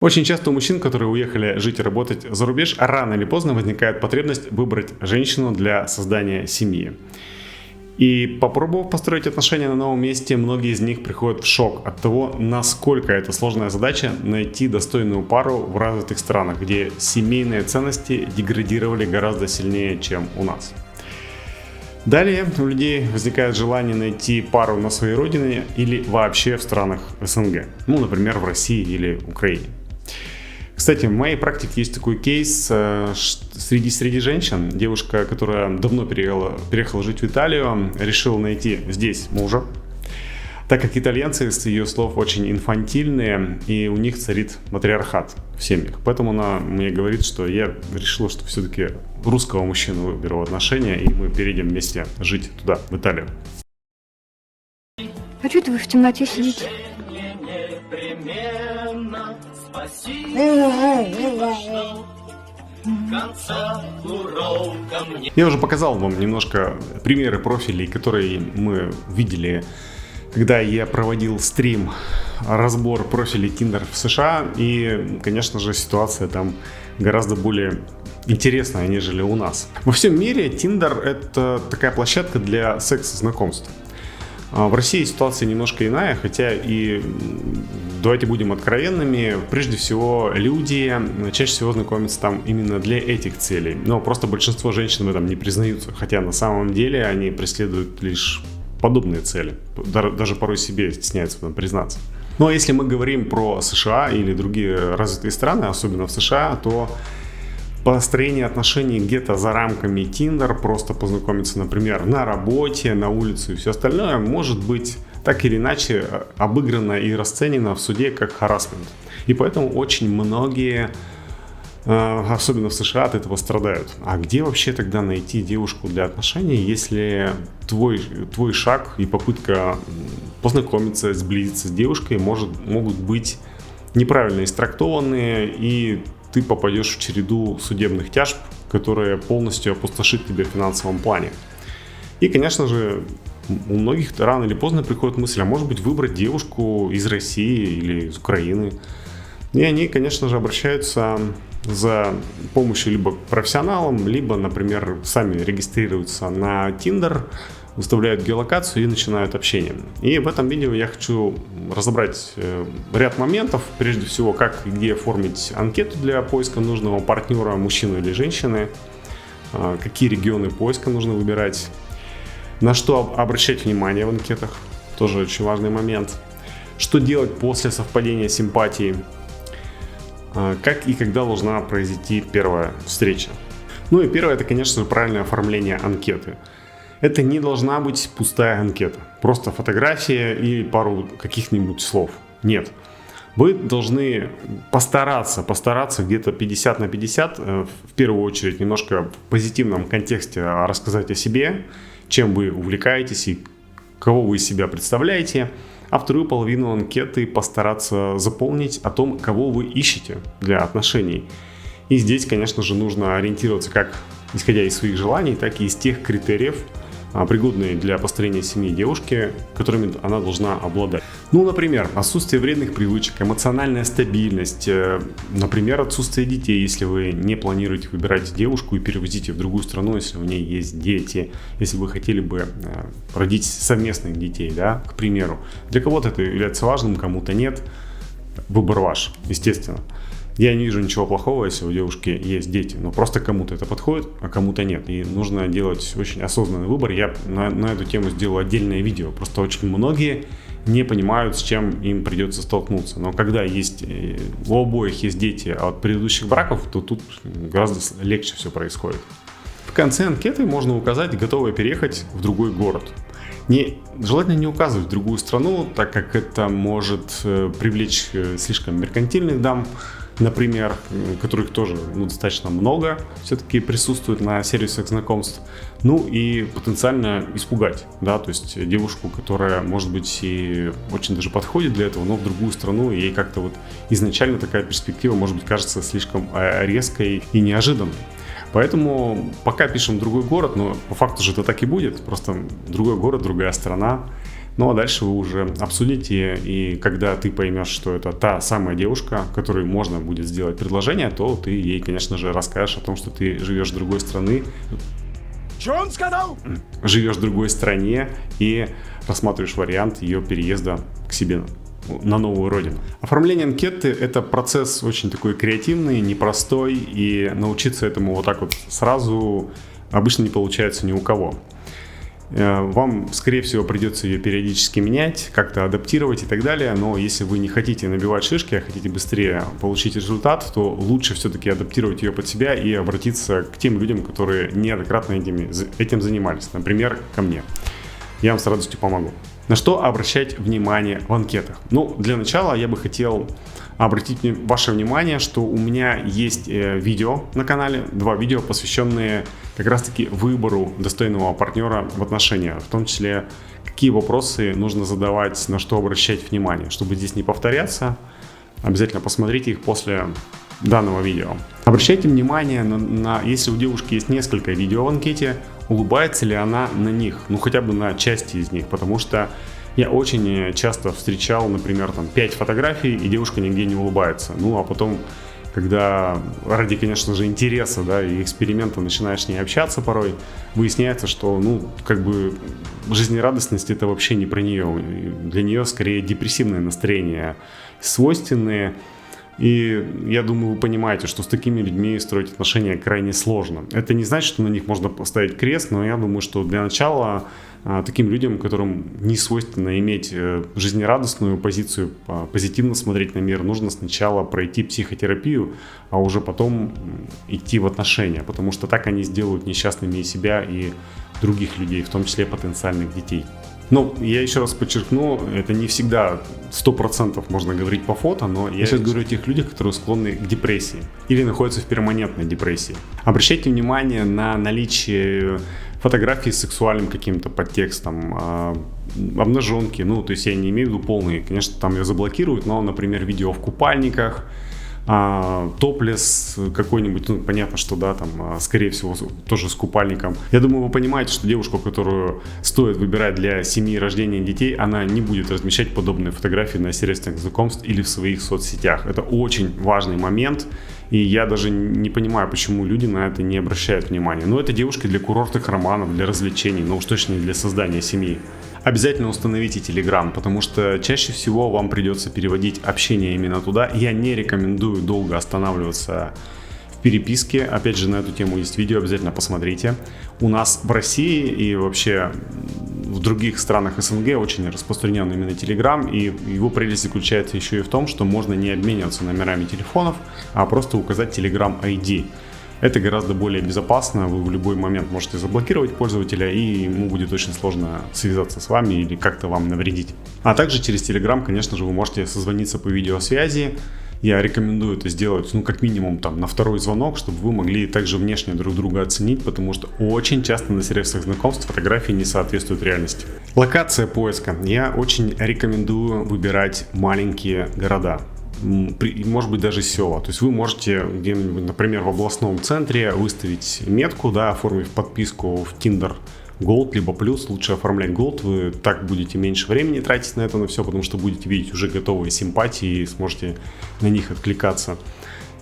Очень часто у мужчин, которые уехали жить и работать за рубеж, рано или поздно возникает потребность выбрать женщину для создания семьи. И попробовав построить отношения на новом месте, многие из них приходят в шок от того, насколько это сложная задача найти достойную пару в развитых странах, где семейные ценности деградировали гораздо сильнее, чем у нас. Далее у людей возникает желание найти пару на своей родине или вообще в странах СНГ, например, в России или Украине. Кстати, в моей практике есть такой кейс среди женщин. Девушка, которая давно переехала жить в Италию, решила найти здесь мужа, так как итальянцы, с ее слов, очень инфантильные, и у них царит матриархат в семьях. Поэтому она мне говорит, что я решила, что все-таки русского мужчину выберу в отношения, и мы перейдем вместе жить туда, в Италию. А что это вы в темноте сидите? Я уже показал вам немножко примеры профилей, которые мы видели, когда я проводил стрим, разбор профилей Tinder в США. И, конечно же, ситуация там гораздо более интересная, нежели у нас. Во всем мире Tinder — это такая площадка для секс-знакомств. В России ситуация немножко иная, хотя и давайте будем откровенными, прежде всего люди чаще всего знакомятся там именно для этих целей. Но просто большинство женщин в этом не признаются, хотя на самом деле они преследуют лишь подобные цели. Даже порой себе стесняются в этом признаться. Но если мы говорим про США или другие развитые страны, особенно в США, то построение отношений где-то за рамками Tinder, просто познакомиться, например, на работе, на улице и все остальное, может быть так или иначе обыграно и расценено в суде как харассмент. И поэтому очень многие, особенно в США, от этого страдают. А где вообще тогда найти девушку для отношений, если твой шаг и попытка познакомиться, сблизиться с девушкой могут быть неправильно истрактованы, и ты попадешь в череду судебных тяжб, которые полностью опустошит тебя в финансовом плане. И, конечно же, у многих рано или поздно приходит мысль, а может быть выбрать девушку из России или из Украины. И они, конечно же, обращаются за помощью либо к профессионалам, либо, например, сами регистрируются на Tinder, выставляют геолокацию и начинают общение. И в этом видео я хочу разобрать ряд моментов. Прежде всего, как и где оформить анкету для поиска нужного партнера, мужчины или женщины, какие регионы поиска нужно выбирать, на что обращать внимание в анкетах, тоже очень важный момент, что делать после совпадения симпатий, как и когда должна произойти первая встреча. Ну и первое, это, конечно же, правильное оформление анкеты. Это не должна быть пустая анкета, просто фотография и пару каких-нибудь слов. Нет. Вы должны постараться где-то 50 на 50, в первую очередь немножко в позитивном контексте рассказать о себе, чем вы увлекаетесь и кого вы из себя представляете, а вторую половину анкеты постараться заполнить о том, кого вы ищете для отношений. И здесь, конечно же, нужно ориентироваться как исходя из своих желаний, так и из тех критериев, пригодные для построения семьи девушки, которыми она должна обладать. Например, отсутствие вредных привычек, эмоциональная стабильность, например, отсутствие детей, если вы не планируете выбирать девушку и перевозить ее в другую страну, если у нее есть дети, если вы хотели бы родить совместных детей, да, к примеру. Для кого-то это является важным, кому-то нет. Выбор ваш, естественно. Я не вижу ничего плохого, если у девушки есть дети, но просто кому-то это подходит, а кому-то нет. И нужно делать очень осознанный выбор. Я на эту тему сделал отдельное видео. Просто очень многие не понимают, с чем им придется столкнуться. Но когда у обоих есть дети от предыдущих браков, то тут гораздо легче все происходит. В конце анкеты можно указать, готовы переехать в другой город. Желательно не указывать в другую страну, так как это может привлечь слишком меркантильных дам, например, которых тоже достаточно много все-таки присутствует на сервисах знакомств, и потенциально испугать, да, то есть девушку, которая, может быть, и очень даже подходит для этого, но в другую страну, ей как-то изначально такая перспектива, может быть, кажется слишком резкой и неожиданной. Поэтому пока пишем другой город, но по факту же это так и будет, просто другой город, другая страна. Ну а дальше вы уже обсудите, и когда ты поймешь, что это та самая девушка, которой можно будет сделать предложение, то ты ей, конечно же, расскажешь о том, что ты живешь в другой стране. Что он сказал? Живешь в другой стране и рассматриваешь вариант ее переезда к себе на новую родину. Оформление анкеты – это процесс очень такой креативный, непростой, и научиться этому вот так вот сразу обычно не получается ни у кого. Вам, скорее всего, придется ее периодически менять, как-то адаптировать и так далее, но если вы не хотите набивать шишки, а хотите быстрее получить результат, то лучше все-таки адаптировать ее под себя и обратиться к тем людям, которые неоднократно этим занимались, например, ко мне. Я вам с радостью помогу. На что обращать внимание в анкетах? Ну, для начала я бы хотел обратить ваше внимание, что у меня есть видео на канале, 2 видео, посвященные как раз-таки выбору достойного партнера в отношениях, в том числе, какие вопросы нужно задавать, на что обращать внимание. Чтобы здесь не повторяться, обязательно посмотрите их после данного видео. Обращайте внимание если у девушки есть несколько видео в анкете, улыбается ли она на них, ну хотя бы на части из них, потому что я очень часто встречал, например, 5 фотографий, и девушка нигде не улыбается. Ну, а потом, когда ради, конечно же, интереса, да, и эксперимента начинаешь с ней общаться порой, выясняется, что, жизнерадостность — это вообще не про нее. Для нее скорее депрессивное настроение свойственные. И я думаю, вы понимаете, что с такими людьми строить отношения крайне сложно. Это не значит, что на них можно поставить крест, но я думаю, что для начала таким людям, которым не свойственно иметь жизнерадостную позицию, позитивно смотреть на мир, нужно сначала пройти психотерапию, а уже потом идти в отношения, потому что так они сделают несчастными и себя, и других людей, в том числе потенциальных детей. Но я еще раз подчеркну, это не всегда 100% можно говорить по фото, но я сейчас говорю о тех людях, которые склонны к депрессии или находятся в перманентной депрессии. Обращайте внимание на наличие фотографий с сексуальным каким-то подтекстом, обнаженки, то есть я не имею в виду полные, конечно, там ее заблокируют, но, например, видео в купальниках, топлес какой-нибудь, понятно, что да, скорее всего, тоже с купальником. Я думаю, вы понимаете, что девушку, которую стоит выбирать для семьи и рождения детей, она не будет размещать подобные фотографии на средствах знакомств или в своих соцсетях. Это очень важный момент, и я даже не понимаю, почему люди на это не обращают внимания. Но это девушки для курортных романов, для развлечений, но уж точно не для создания семьи. Обязательно установите Telegram, потому что чаще всего вам придется переводить общение именно туда. Я не рекомендую долго останавливаться в переписке. Опять же, на эту тему есть видео, обязательно посмотрите. У нас в России и вообще в других странах СНГ очень распространен именно Telegram, и его прелесть заключается еще и в том, что можно не обмениваться номерами телефонов, а просто указать Telegram ID. Это гораздо более безопасно, вы в любой момент можете заблокировать пользователя, и ему будет очень сложно связаться с вами или как-то вам навредить. А также через Telegram, конечно же, вы можете созвониться по видеосвязи. Я рекомендую это сделать, как минимум на второй звонок, чтобы вы могли также внешне друг друга оценить, потому что очень часто на средствах знакомств фотографии не соответствуют реальности. Локация поиска. Я очень рекомендую выбирать маленькие города. Может быть, даже села. То есть вы можете где-нибудь, например, в областном центре выставить метку, оформив подписку в Tinder Gold, либо Plus. Лучше оформлять Gold, вы так будете меньше времени тратить на это, на все, потому что будете видеть уже готовые симпатии и сможете на них откликаться.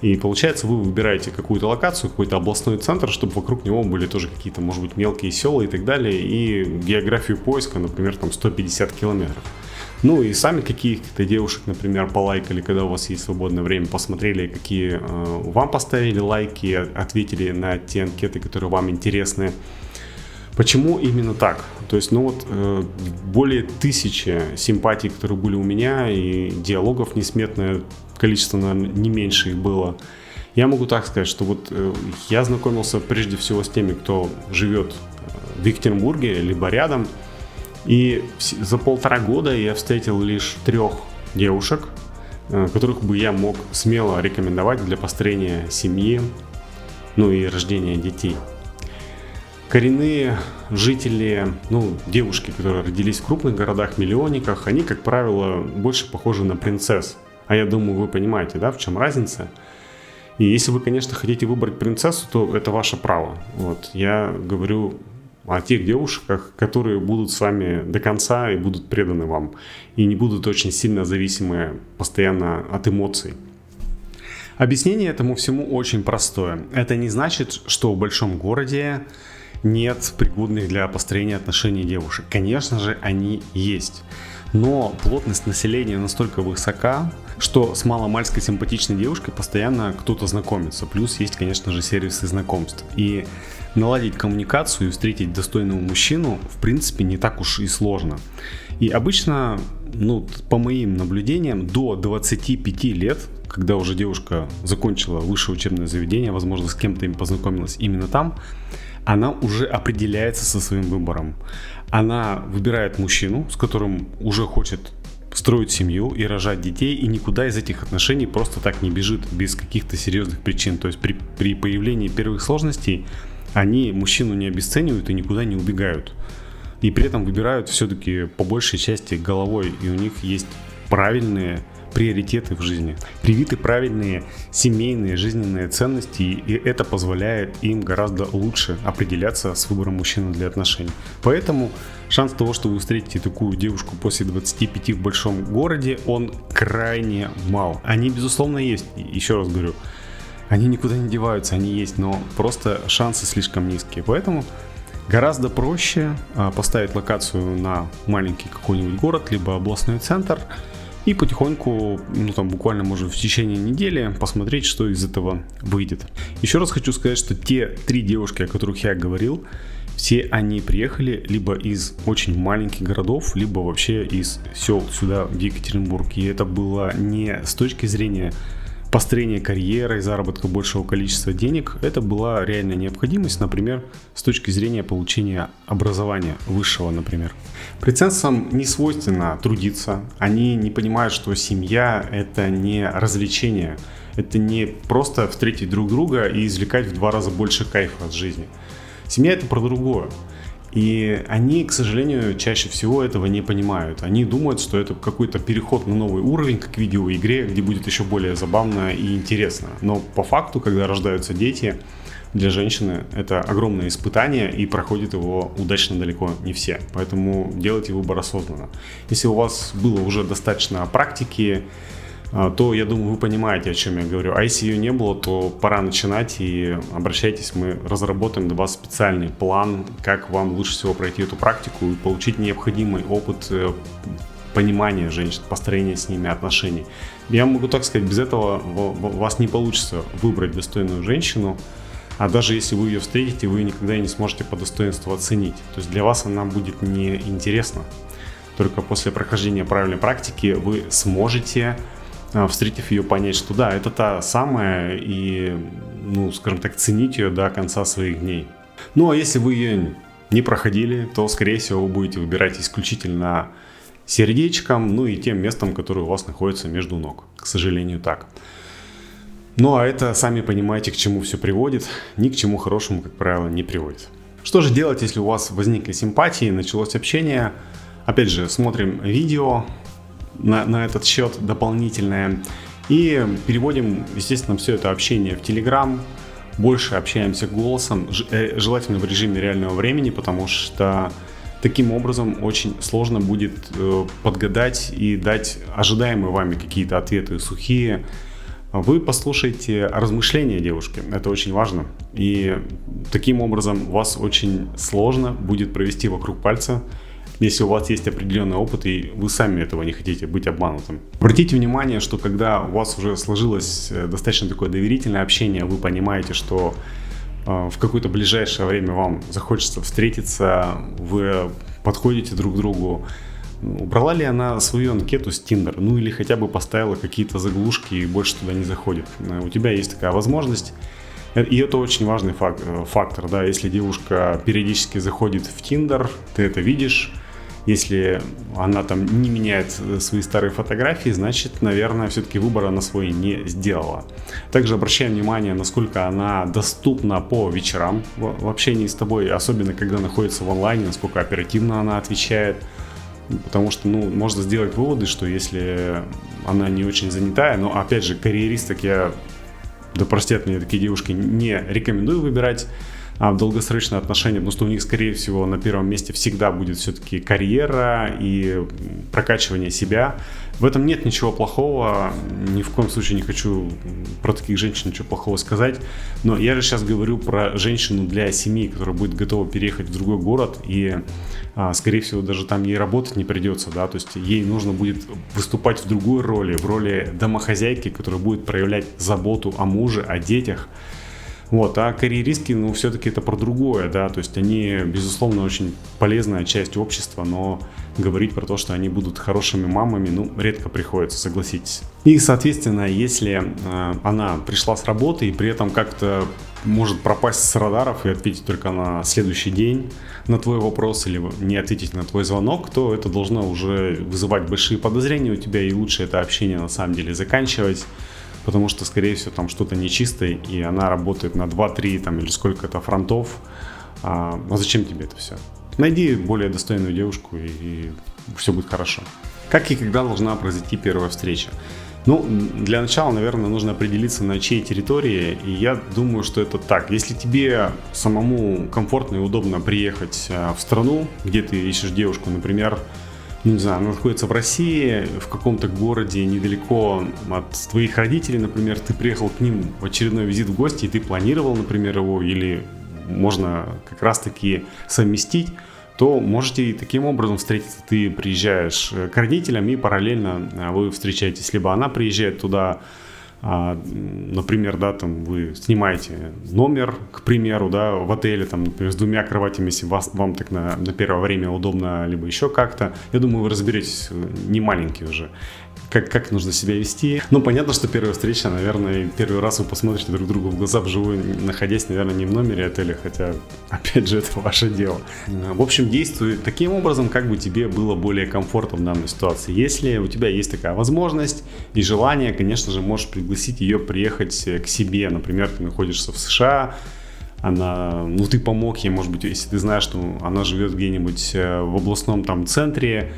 И получается, вы выбираете какую-то локацию, какой-то областной центр, чтобы вокруг него были тоже какие-то, может быть, мелкие села и так далее, и географию поиска, например, 150 километров. И сами каких-то девушек, например, полайкали, когда у вас есть свободное время, посмотрели, какие вам поставили лайки, ответили на те анкеты, которые вам интересны. Почему именно так? То есть, более 1000 симпатий, которые были у меня, и диалогов несметное количество, наверное, не меньше их было. Я могу так сказать, что я знакомился прежде всего с теми, кто живет в Екатеринбурге, либо рядом. И за 1,5 года я встретил лишь 3 девушек, которых бы я мог смело рекомендовать для построения семьи, и рождения детей. Коренные жители, девушки, которые родились в крупных городах, миллионниках, они, как правило, больше похожи на принцесс. А я думаю, вы понимаете, в чем разница? И если вы, конечно, хотите выбрать принцессу, то это ваше право. Я говорю о тех девушках, которые будут с вами до конца и будут преданы вам, и не будут очень сильно зависимы постоянно от эмоций. Объяснение этому всему очень простое. Это не значит, что в большом городе нет пригодных для построения отношений девушек. Конечно же, они есть. Но плотность населения настолько высока, что с маломальской симпатичной девушкой постоянно кто-то знакомится. Плюс есть, конечно же, сервисы знакомств. И наладить коммуникацию и встретить достойного мужчину, в принципе, не так уж и сложно. И обычно, по моим наблюдениям, до 25 лет, когда уже девушка закончила высшее учебное заведение, возможно, с кем-то им познакомилась именно там, она уже определяется со своим выбором. Она выбирает мужчину, с которым уже хочет строить семью и рожать детей, и никуда из этих отношений просто так не бежит без каких-то серьезных причин. То есть при появлении первых сложностей они мужчину не обесценивают и никуда не убегают. И при этом выбирают все-таки по большей части головой, и у них есть правильные приоритеты в жизни, привиты правильные семейные жизненные ценности, и это позволяет им гораздо лучше определяться с выбором мужчины для отношений. Поэтому шанс того, что вы встретите такую девушку после 25 в большом городе, он крайне мал. Они, безусловно, есть, еще раз говорю, они никуда не деваются, они есть, но просто шансы слишком низкие. Поэтому гораздо проще поставить локацию на маленький какой-нибудь город, либо областной центр, и потихоньку, буквально, может, в течение недели посмотреть, что из этого выйдет. Еще раз хочу сказать, что те 3 девушки, о которых я говорил, все они приехали либо из очень маленьких городов, либо вообще из сел сюда, в Екатеринбург. И это было не с точки зрения построения карьеры и заработка большего количества денег, это была реальная необходимость, например, с точки зрения получения образования высшего, например. Приценцам не свойственно трудиться, они не понимают, что семья – это не развлечение, это не просто встретить друг друга и извлекать в 2 раза больше кайфа от жизни. Семья – это про другое. И они, к сожалению, чаще всего этого не понимают. Они думают, что это какой-то переход на новый уровень, как в видеоигре, где будет еще более забавно и интересно. Но по факту, когда рождаются дети, для женщины это огромное испытание, и проходит его удачно далеко не все. Поэтому делайте выбор осознанно. Если у вас было уже достаточно практики, то, я думаю, вы понимаете, о чем я говорю. А если ее не было, то пора начинать, и обращайтесь, мы разработаем для вас специальный план, как вам лучше всего пройти эту практику и получить необходимый опыт понимания женщин, построения с ними отношений. Я могу так сказать, без этого у вас не получится выбрать достойную женщину, а даже если вы ее встретите, вы никогда не сможете по достоинству оценить. То есть для вас она будет неинтересна. Только после прохождения правильной практики вы сможете, встретив ее, понять, что да, это та самая, и, скажем так, ценить ее до конца своих дней. Ну, а если вы ее не проходили, то, скорее всего, вы будете выбирать исключительно сердечком, и тем местом, которое у вас находится между ног. К сожалению, так. Ну, а это, сами понимаете, к чему все приводит. Ни к чему хорошему, как правило, не приводит. Что же делать, если у вас возникли симпатии, началось общение? Опять же, смотрим видео на этот счет дополнительное и переводим, естественно, все это общение в Telegram, больше общаемся голосом, желательно в режиме реального времени, потому что таким образом очень сложно будет подгадать и дать ожидаемые вами какие-то ответы сухие. Вы послушайте размышления девушки, это очень важно, и таким образом вас очень сложно будет провести вокруг пальца, если у вас есть определенный опыт, и вы сами этого не хотите, быть обманутым. Обратите внимание, что когда у вас уже сложилось достаточно такое доверительное общение, вы понимаете, что в какое-то ближайшее время вам захочется встретиться, вы подходите друг к другу. Убрала ли она свою анкету с Tinder, или хотя бы поставила какие-то заглушки и больше туда не заходит. У тебя есть такая возможность. И это очень важный фактор, да, если девушка периодически заходит в Tinder, ты это видишь. Если она там не меняет свои старые фотографии, значит, наверное, все-таки выбор она свой не сделала. Также обращаем внимание, насколько она доступна по вечерам в общении с тобой, особенно когда находится в онлайне, насколько оперативно она отвечает. Потому что, можно сделать выводы, что если она не очень занятая, но, опять же, карьеристок я, да простят меня такие девушки, не рекомендую выбирать. долгосрочные отношения, потому что у них, скорее всего, на первом месте всегда будет все-таки карьера и прокачивание себя. В этом нет ничего плохого, ни в коем случае не хочу про таких женщин ничего плохого сказать, но я же сейчас говорю про женщину для семьи, которая будет готова переехать в другой город, и, скорее всего, даже там ей работать не придется, да, то есть ей нужно будет выступать в другой роли, в роли домохозяйки, которая будет проявлять заботу о муже, о детях. Вот, а карьеристки, ну, все-таки это про другое, да, то есть они, безусловно, очень полезная часть общества, но говорить про то, что они будут хорошими мамами, ну, редко приходится, согласитесь. И, соответственно, если она пришла с работы и при этом как-то может пропасть с радаров и ответить только на следующий день на твой вопрос или не ответить на твой звонок, то это должно уже вызывать большие подозрения у тебя, и лучше это общение на самом деле заканчивать. Потому что, скорее всего, там что-то нечистое, и она работает на 2-3 там, или сколько-то фронтов. А зачем тебе это все? Найди более достойную девушку, и все будет хорошо. Как и когда должна произойти первая встреча? Ну, для начала, наверное, нужно определиться, на чьей территории, и я думаю, что это так. Если тебе самому комфортно и удобно приехать в страну, где ты ищешь девушку, например, не знаю, она находится в России, в каком-то городе недалеко от твоих родителей, например, ты приехал к ним в очередной визит в гости, и ты планировал, например, его, или можно как раз-таки совместить, то можете и таким образом встретиться. Ты приезжаешь к родителям, и параллельно вы встречаетесь, либо она приезжает туда, например, да, там вы снимаете номер, к примеру, да, в отеле, там, например, с 2 кроватями, если вам так на первое время удобно, либо еще как-то. Я думаю, вы разберетесь, не маленькие уже, как нужно себя вести. Ну, понятно, что первая встреча, наверное, первый раз вы посмотрите друг другу в глаза вживую, находясь, наверное, не в номере отеля, хотя, опять же, это ваше дело. В общем, действуй таким образом, как бы тебе было более комфортно в данной ситуации. Если у тебя есть такая возможность и желание, конечно же, можешь пригласить ее приехать к себе. Например, ты находишься в США, ты помог ей, может быть, если ты знаешь, что она живет где-нибудь в областном там центре,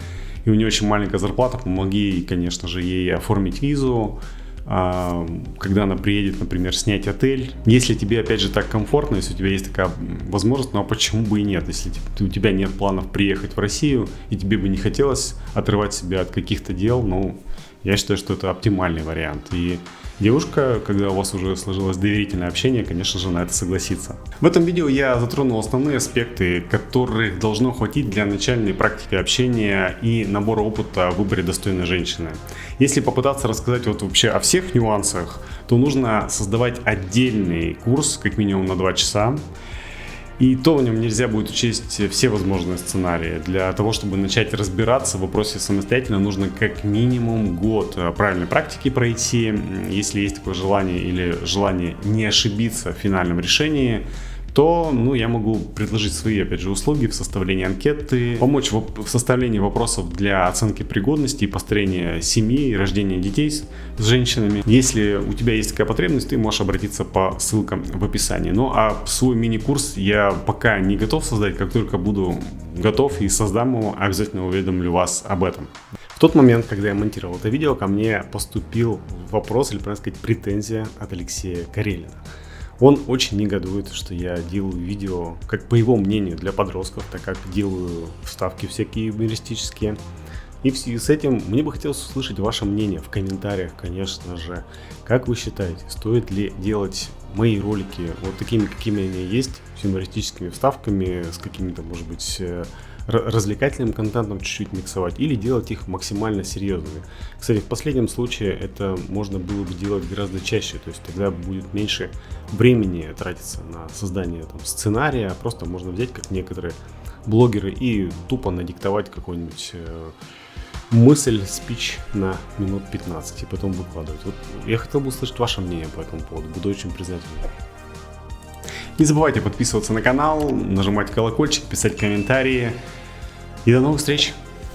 и у нее очень маленькая зарплата, помоги, конечно же, ей оформить визу, когда она приедет, например, снять отель. Если тебе, опять же, так комфортно, если у тебя есть такая возможность, ну а почему бы и нет? Если у тебя нет планов приехать в Россию, и тебе бы не хотелось отрывать себя от каких-то дел, ну, я считаю, что это оптимальный вариант. И девушка, когда у вас уже сложилось доверительное общение, конечно же, на это согласится. В этом видео я затронул основные аспекты, которых должно хватить для начальной практики общения и набора опыта в выборе достойной женщины. Если попытаться рассказать вот вообще о всех нюансах, то нужно создавать отдельный курс, как минимум на 2 часа. И то в нем нельзя будет учесть все возможные сценарии. Для того, чтобы начать разбираться в вопросе самостоятельно, нужно как минимум год правильной практики пройти. Если есть такое желание или желание не ошибиться в финальном решении, то я могу предложить свои, опять же, услуги в составлении анкеты, помочь в составлении вопросов для оценки пригодности и построения семьи и рождения детей с женщинами. Если у тебя есть такая потребность, ты можешь обратиться по ссылкам в описании. Ну а свой мини-курс я пока не готов создать, как только буду готов и создам его, обязательно уведомлю вас об этом. В тот момент, когда я монтировал это видео, ко мне поступил вопрос, или, правильно сказать, претензия от Алексея Карелина. Он очень негодует, что я делаю видео, как по его мнению, для подростков, так как делаю вставки всякие юмористические. И в связи с этим мне бы хотелось услышать ваше мнение в комментариях, конечно же. Как вы считаете, стоит ли делать мои ролики вот такими, какими они есть, с юмористическими вставками, с какими-то, может быть, развлекательным контентом чуть-чуть миксовать, или делать их максимально серьезными. Кстати, в последнем случае это можно было бы делать гораздо чаще, то есть тогда будет меньше времени тратиться на создание сценария, просто можно взять, как некоторые блогеры, и тупо надиктовать какой-нибудь мысль, спич на минут 15 и потом выкладывать. Вот я хотел бы услышать ваше мнение по этому поводу, буду очень признателен. Не забывайте подписываться на канал, нажимать колокольчик, писать комментарии. И до новых встреч!